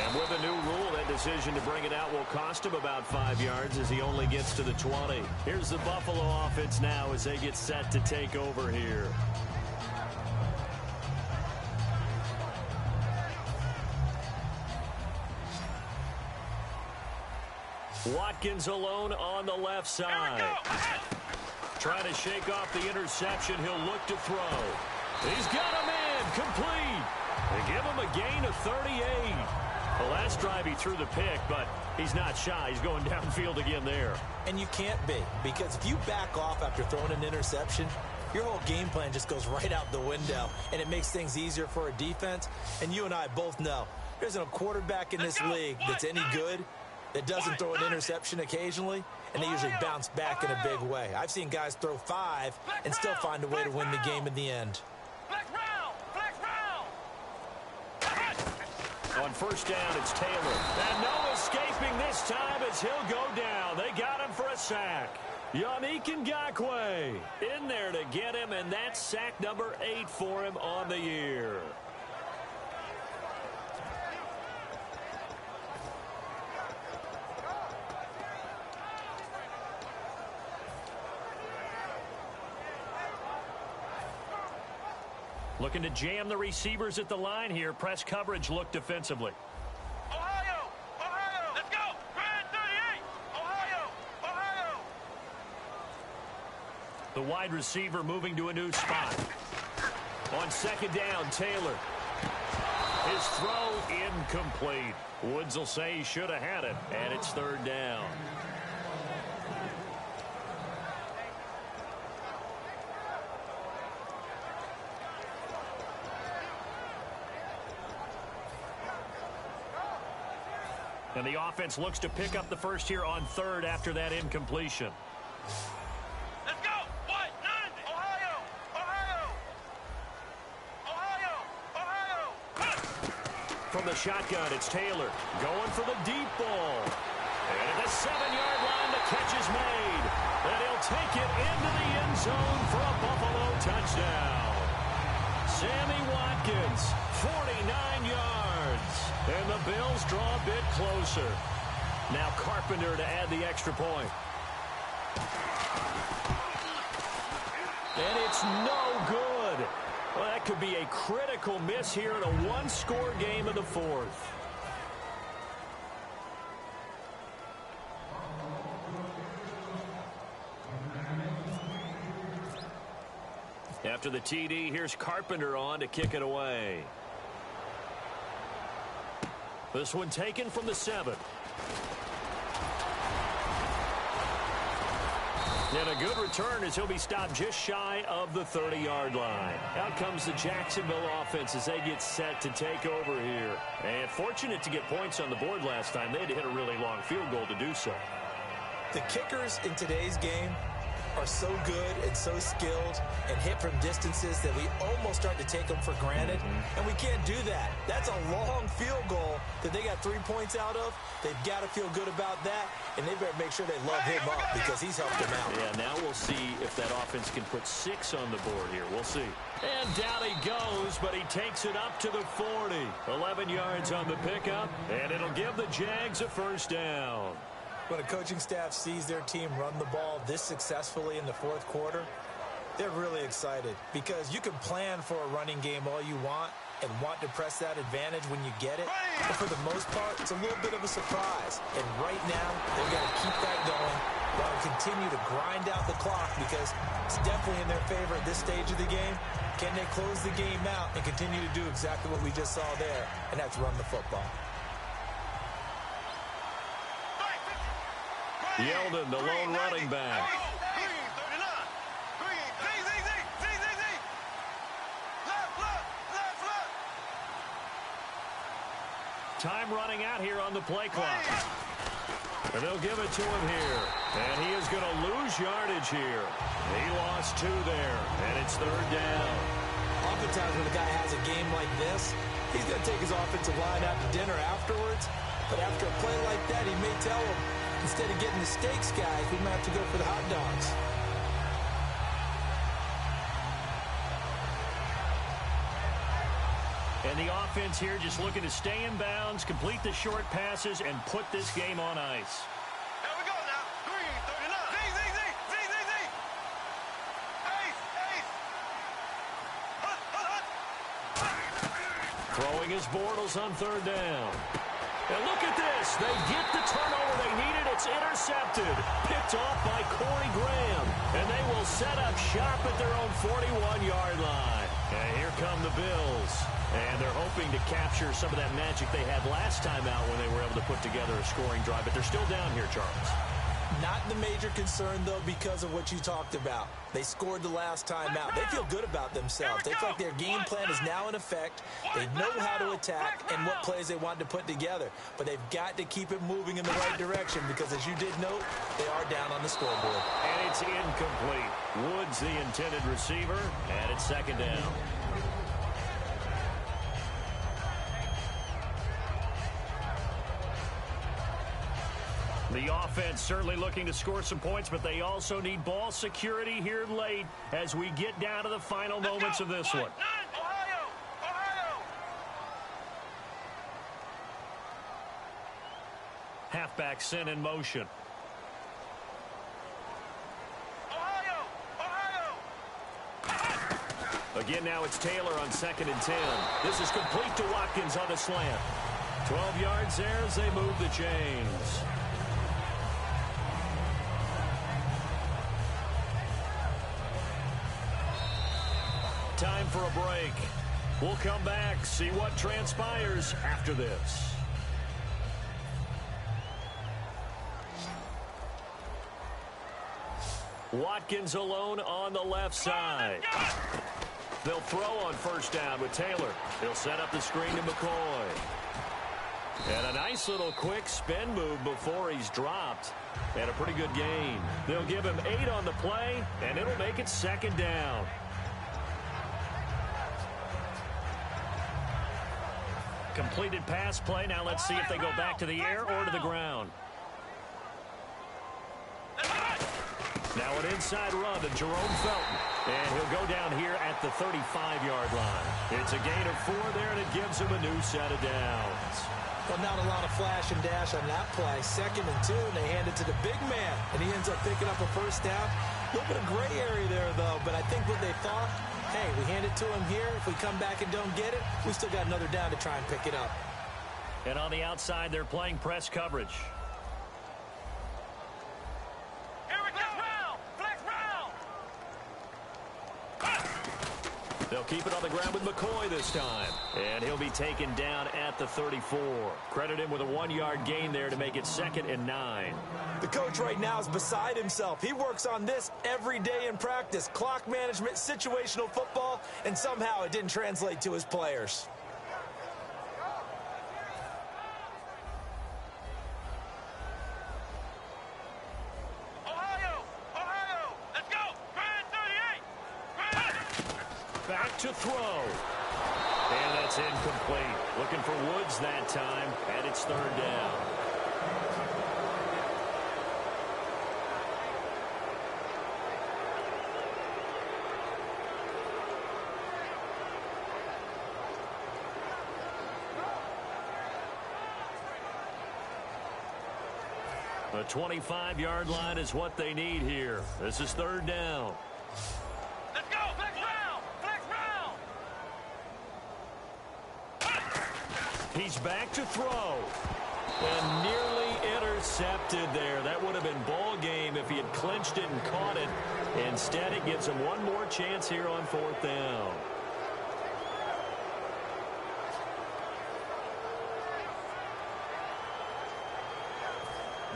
And with a new rule, that decision to bring it out will cost him about 5 yards as he only gets to the 20. Here's the Buffalo offense now as they get set to take over here. Watkins alone on the left side. Trying to shake off the interception. He'll look to throw. He's got a man complete. They give him a gain of 38. The last drive he threw the pick, but he's not shy. He's going downfield again there. And you can't be, because if you back off after throwing an interception, your whole game plan just goes right out the window, and it makes things easier for a defense. And you and I both know there's no quarterback in this league that's any good that doesn't throw an interception occasionally, and they usually bounce back in a big way. I've seen guys throw 5 and still find a way to win the game in the end. On 1st down, it's Taylor. And no escaping this time as he'll go down. They got him for a sack. Yannick Ngakoue in there to get him, and that's sack number 8 for him on the year. Looking to jam the receivers at the line here. Press coverage look defensively. Ohio, let's go. Grand 38, The wide receiver moving to a new spot. On second down, Taylor. His throw incomplete. Woods will say he should have had it, and it's third down. And the offense looks to pick up the first here on third after that incompletion. Let's go! 190! Ohio! Ohio! Ohio! Ohio! From the shotgun, it's Taylor going for the deep ball. And at the 7-yard line, the catch is made. And he'll take it into the end zone for a Buffalo touchdown. Sammy Watkins, 49 yards. And the Bills draw a bit closer. Now Carpenter to add the extra point. And it's no good. Well, that could be a critical miss here in a one-score game of the fourth. After the TD, here's Carpenter on to kick it away. This one taken from the 7. And a good return as he'll be stopped just shy of the 30-yard line. Out comes the Jacksonville offense as they get set to take over here. And fortunate to get points on the board last time. They had to hit a really long field goal to do so. The kickers in today's game are so good and so skilled and hit from distances that we almost start to take them for granted. And we can't do that. That's a long field goal that they got 3 points out of. They've got to feel good about that, and they better make sure they love him up because he's helped them out. Yeah, now we'll see if that offense can put 6 on the board here. We'll see. And down he goes, but he takes it up to the 40. 11 yards on the pickup, and it'll give the Jags a first down. When a coaching staff sees their team run the ball this successfully in the fourth quarter, they're really excited because you can plan for a running game all you want and want to press that advantage when you get it. But for the most part, it's a little bit of a surprise. And right now, they've got to keep that going while continue to grind out the clock because it's definitely in their favor at this stage of the game. Can they close the game out and continue to do exactly what we just saw there, and that's run the football. Yeldon, the lone running back. Time running out here on the play clock. And they'll give it to him here. And he is going to lose yardage here. He lost 2 there, and it's third down. Oftentimes when a guy has a game like this, he's going to take his offensive line out to dinner afterwards. But after a play like that, he may tell him, instead of getting the steaks, guys, we might have to go for the hot dogs. And the offense here just looking to stay in bounds, complete the short passes, and put this game on ice. Here we go now. 339. Z. Ace. Throwing his Bortles on third down. And look at this. They get the turnover they needed. It's intercepted. Picked off by Corey Graham. And they will set up shop at their own 41-yard line. And here come the Bills. And they're hoping to capture some of that magic they had last time out when they were able to put together a scoring drive. But they're still down here, Charles. Not the major concern, though, because of what you talked about. They scored the last time out. They feel good about themselves. They feel like their game plan is now in effect. They know how to attack and what plays they want to put together. But they've got to keep it moving in the right direction because, as you did note, they are down on the scoreboard. And it's incomplete. Woods, the intended receiver, and it's second down. The offense certainly looking to score some points, but they also need ball security here late as we get down to the final moments of this one. Ohio. Halfback sent in motion. Ohio. Again, now it's Taylor on 2nd and 10. This is complete to Watkins on a slant. 12 yards there as they move the chains. Time for a break. We'll come back, see what transpires after this. Watkins alone on the left side. They'll throw on first down with Taylor. He'll set up the screen to McCoy. And a nice little quick spin move before he's dropped. And a pretty good gain. They'll give him 8 on the play, and it'll make it second down. Completed pass play. Now let's see if they go back to the air or to the ground. Now an inside run to Jerome Felton. And he'll go down here at the 35-yard line. It's a gain of 4 there, and it gives him a new set of downs. Well, not a lot of flash and dash on that play. 2nd and 2, and they hand it to the big man. And he ends up picking up a first down. A little bit of gray area there, though. But I think what they thought, hey, we hand it to him here. If we come back and don't get it, we still got another down to try and pick it up. And on the outside, they're playing press coverage. They'll keep it on the ground with McCoy this time. And he'll be taken down at the 34. Credit him with a 1-yard gain there to make it 2nd and 9. The coach right now is beside himself. He works on this every day in practice. Clock management, situational football, and somehow it didn't translate to his players. Back to throw. And that's incomplete. Looking for Woods that time, and it's 3rd down. The 25-yard line is what they need here. This is 3rd down. Let's go! Flex round! Flex round! He's back to throw. And nearly intercepted there. That would have been ball game if he had clinched it and caught it. Instead, it gives him one more chance here on 4th down.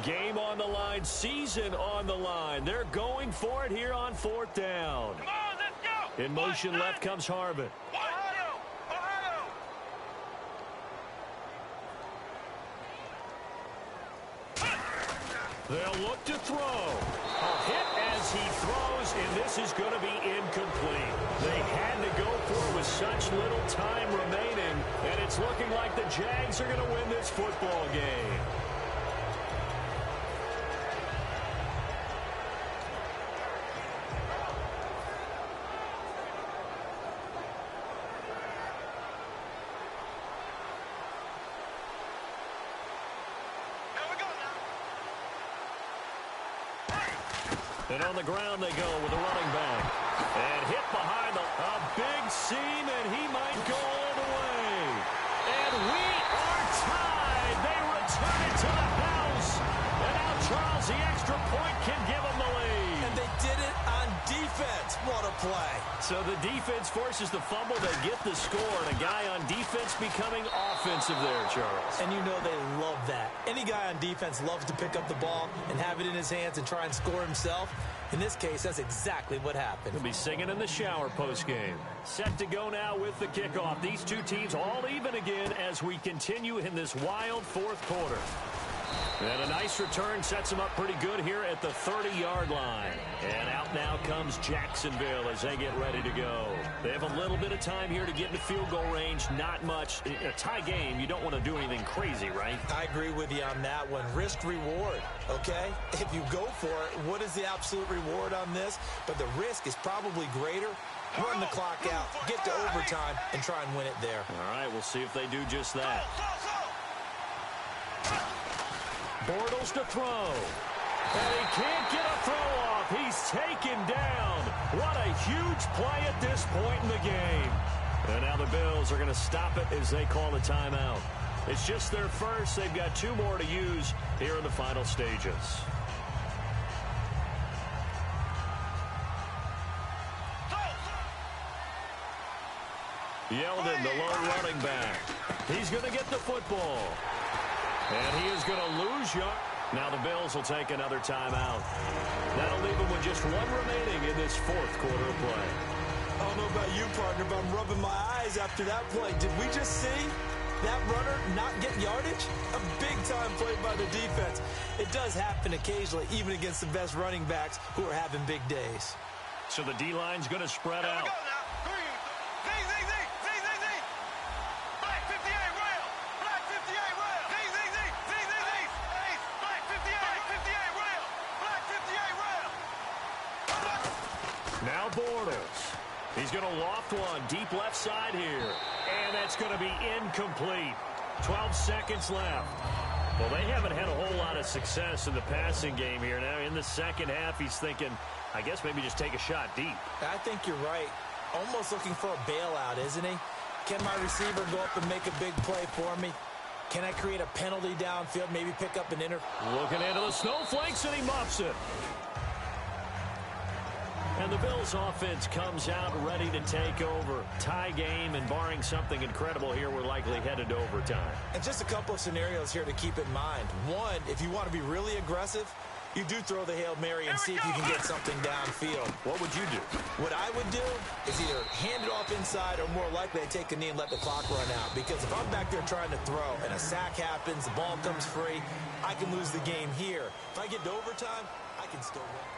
Game on the line, season on the line. They're going for it here on 4th down. Come on, let's go! In motion left comes Harvin. Ohio! Ohio! They'll look to throw. A hit as he throws, and this is going to be incomplete. They had to go for it with such little time remaining, and it's looking like the Jags are going to win this football game. And on the ground they go with a running back. And hit behind a big seam, and he might go all the way. And we are tied. They return it to the house. And now Charles, the extra point, can give them the lead. And they did it on defense. What a play. So the defense forces the fumble. They get the score, and a guy on defense becoming offensive there, Charles. And you know they love that. Any guy on defense loves to pick up the ball and have it in his hands and try and score himself. In this case, that's exactly what happened. He'll be singing in the shower postgame. Set to go now with the kickoff. These two teams all even again as we continue in this wild 4th quarter. And a nice return sets them up pretty good here at the 30-yard line. And out now comes Jacksonville as they get ready to go. They have a little bit of time here to get into field goal range. Not much. A tie game, you don't want to do anything crazy, right? I agree with you on that one. Risk reward, okay? If you go for it, what is the absolute reward on this? But the risk is probably greater. Run the clock out, get to overtime, and try and win it there. All right, we'll see if they do just that. Bortles to throw. And he can't get a throw off. He's taken down. What a huge play at this point in the game. And now the Bills are going to stop it as they call a timeout. It's just their first. They've got 2 more to use here in the final stages. Yeldon, the lone running back. He's going to get the football. And he is going to lose yard. Now the Bills will take another timeout. That'll leave them with just one remaining in this fourth quarter of play. I don't know about you, partner, but I'm rubbing my eyes after that play. Did we just see that runner not get yardage? A big-time play by the defense. It does happen occasionally, even against the best running backs who are having big days. So the D-line's going to spread out. Now Bortles. He's going to loft one deep left side here. And that's going to be incomplete. 12 seconds left. Well, they haven't had a whole lot of success in the passing game here. Now in the second half, he's thinking, I guess maybe just take a shot deep. I think you're right. Almost looking for a bailout, isn't he? Can my receiver go up and make a big play for me? Can I create a penalty downfield, maybe pick up an Looking into the snowflakes, and he muffs it. And the Bills offense comes out ready to take over. Tie game, and barring something incredible here, we're likely headed to overtime. And just a couple of scenarios here to keep in mind. One, if you want to be really aggressive, you do throw the Hail Mary and see if you can get something downfield. What would you do? What I would do is either hand it off inside or more likely I take a knee and let the clock run out. Because if I'm back there trying to throw and a sack happens, the ball comes free, I can lose the game here. If I get to overtime, I can still win.